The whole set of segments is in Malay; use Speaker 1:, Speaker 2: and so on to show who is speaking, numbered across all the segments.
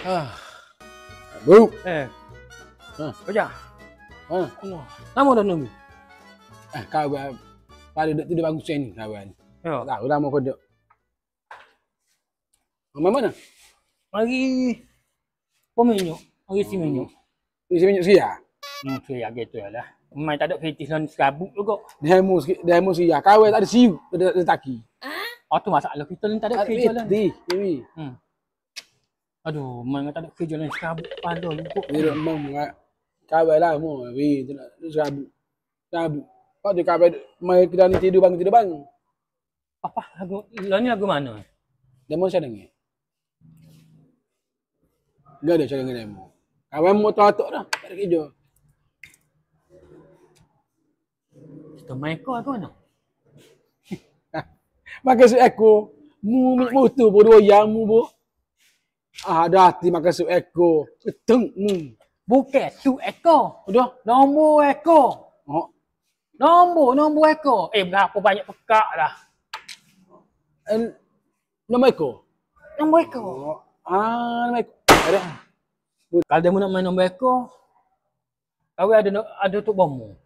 Speaker 1: Ah. Bu.
Speaker 2: Baca.
Speaker 1: Allah.
Speaker 2: Lama dah nunggu.
Speaker 1: Kawan. Pada duduk tidur bagus ni kawan.
Speaker 2: Ya.
Speaker 1: Tak tahu lama kau duduk. Mana?
Speaker 2: Mari peminyak. Mari si minyak.
Speaker 1: Isi minyak sia.
Speaker 2: Saya gitu lah. Memang tak ada kritis dan serabut juga.
Speaker 1: Demo sia. Kawan tak ada siu, ada taki.
Speaker 2: Oh tu masalah kita ni tak ada kerja lah.
Speaker 1: Dewi.
Speaker 2: Aduh, memang tak ada kerja dan serabut pada juga.
Speaker 1: Dia memang kawan lah mu. Wi, tu nak serabut. Serabut. Kau tu kawan mai kita ni tidur bang.
Speaker 2: Apa lagu? Ni lagu mana?
Speaker 1: Demo saya dengar. Gak ada cara dengan demo. Kawan mu tahu dah, tak ada kerja.
Speaker 2: Kita main kau aku mana?
Speaker 1: Makan sup ekor. Mu minyak motor pun dua yang mu bu. Ada hati makan sup ekor. Keteng mu.
Speaker 2: Bukan tu ekor.
Speaker 1: Udah.
Speaker 2: Nombor ekor.
Speaker 1: Oh.
Speaker 2: Nombor ekor. Berapa banyak pekak dah.
Speaker 1: Nombor ekor.
Speaker 2: Nombor ekor.
Speaker 1: Oh. Nombor ekor. Ada.
Speaker 2: Kalau dia nak main nombor ekor, kau ada tu bomo.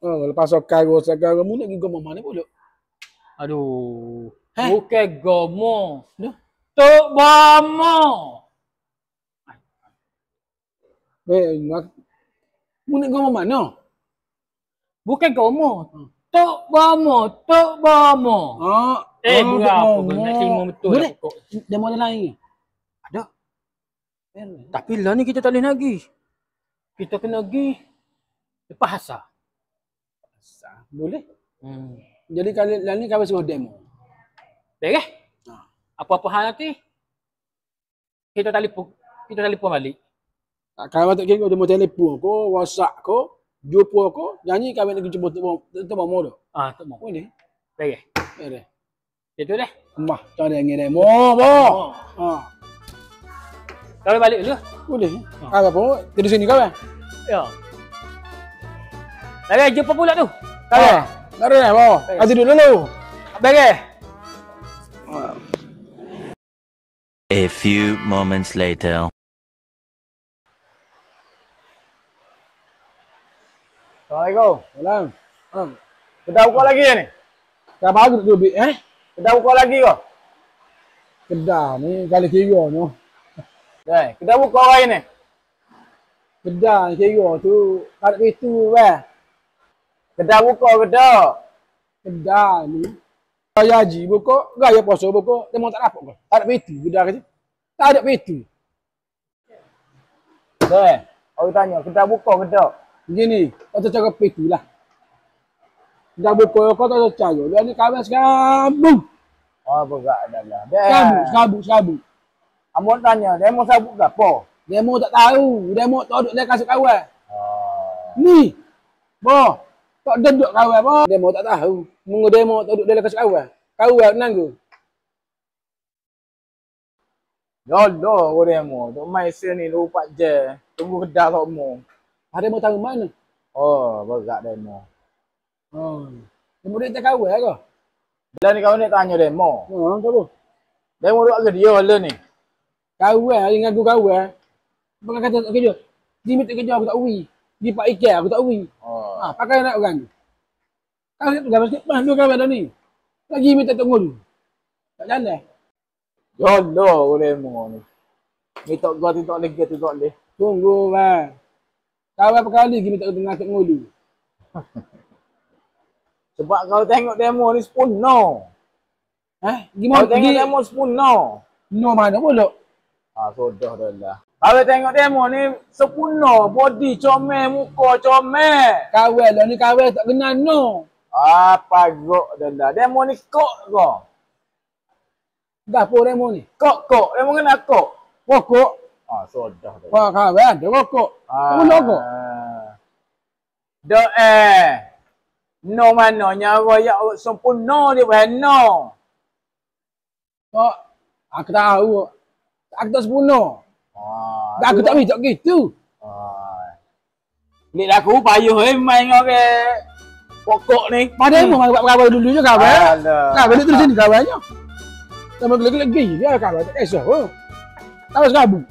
Speaker 1: Lepas sekarang mu nak pergi gomong mana pula?
Speaker 2: Aduh. Bukan gomo.
Speaker 1: Dah.
Speaker 2: Tok bomo.
Speaker 1: Mu nak gomong mana?
Speaker 2: Bukan gomo. Tok bomo. Berapa nak terima betul.
Speaker 1: Boleh. Dia mau lain. Ada.
Speaker 2: Tapi lah ni kita tak boleh nak pergi. Kita kena pergi lepas asar.
Speaker 1: Boleh. Jadi kali ni kau suruh demo.
Speaker 2: Beres? Apa-apa hal nanti kita telefon balik.
Speaker 1: Kalau tak kira demo telefon ko, WhatsApp ko, jumpa ko, janji kau nak jumpa tu mau tu.
Speaker 2: Tak mau.
Speaker 1: Boleh.
Speaker 2: Beres. Itu deh.
Speaker 1: Mah, tak ada yang demo, boh.
Speaker 2: Kau balik dulu.
Speaker 1: Boleh. Apa? Tidur sini kau kan?
Speaker 2: Ya. Lagi jumpa pula tu. Kau.
Speaker 1: Tak ada boh. Kau tidur dulu.
Speaker 2: Beres.
Speaker 3: A few moments later.
Speaker 1: Assalamualaikum. Salam.
Speaker 4: Kedai buka lagi ni?
Speaker 1: Dah bagus duduk
Speaker 4: Kedai buka lagi ke?
Speaker 1: Kedah ni kali kira ni.
Speaker 4: Kedai buka hari ni?
Speaker 1: Kedah kira tu kat pintu weh.
Speaker 4: Kedai buka kedai.
Speaker 1: Kedah ni gaya haji buka, gaya puasa buka, dia mau tak dapat ke? Tak ada pintu kedah kata. Tak ada pintu.
Speaker 4: Orang tanya kedai buka kedai.
Speaker 1: Begini, kau tak cakap pintu lah. Dah buka kau tak percaya. Dia ni kawan sekabung.
Speaker 4: Berat dah lah.
Speaker 1: Sekabung.
Speaker 4: Amor tanya, demo sabuk ke apa?
Speaker 1: Demo tak tahu. Demo tak duduk dia kasih kawan. Ni. Boh. Tak duduk kawan boh. Demo tak tahu. Mungu demo tak duduk dia kasih kawan. Kawan menang ke?
Speaker 4: Jodoh kau demo. Tok mai sini 24 jam. Tunggu kedai tak mau.
Speaker 1: Ada demo tahu mana?
Speaker 4: Berat demo.
Speaker 1: Demo dia tak kawan ke?
Speaker 4: Bila ni kau ni tanya demo.
Speaker 1: Tak apa.
Speaker 4: Demo duduk ke dia lah ni.
Speaker 1: Kawan, hari ngaku kawan. Pakai kata tak kerja. Dia minta kerja aku tak ui. Dia pak ikan aku tak ui. Pakai nak orang. Kau ni dah sikit pas dua kawan dah ni. Lagi minta tunggu dulu. Tak jalan.
Speaker 4: Jodoh kau demo ni. Ni tak gua tu tak boleh.
Speaker 1: Tunggu bang. Kawan berkali lagi minta tengah kat ngulu.
Speaker 4: Sebab kau tengok demo ni sepuno.
Speaker 1: Gimana?
Speaker 4: Kau tengok demo sepuno.
Speaker 1: No mana pula?
Speaker 4: Sudah dah lah. Kau tengok demo ni sepuno. Body comel, muka comel.
Speaker 1: Kawan lah ni kawan tak kenal no.
Speaker 4: Apa gok dah lah. Demo ni kok kau.
Speaker 1: Gapo demo ni?
Speaker 4: Kok. Demo kena kok.
Speaker 1: Pokok.
Speaker 4: Sudah dah.
Speaker 1: Wah kawan, dia pokok. Kamu logo.
Speaker 4: No mana nyawa ya sempurna dia bukan no.
Speaker 1: Aku tahu. Aku tak sempurna. Aku tak minta gitu.
Speaker 4: Ni aku payuh main dengan pokok ni.
Speaker 1: Pada mu berapa dulu je kawan. Kawan dia terus sini kawannya. Sama gelek-gelek gila kabar tak kisah. Oh. Tahu serabu.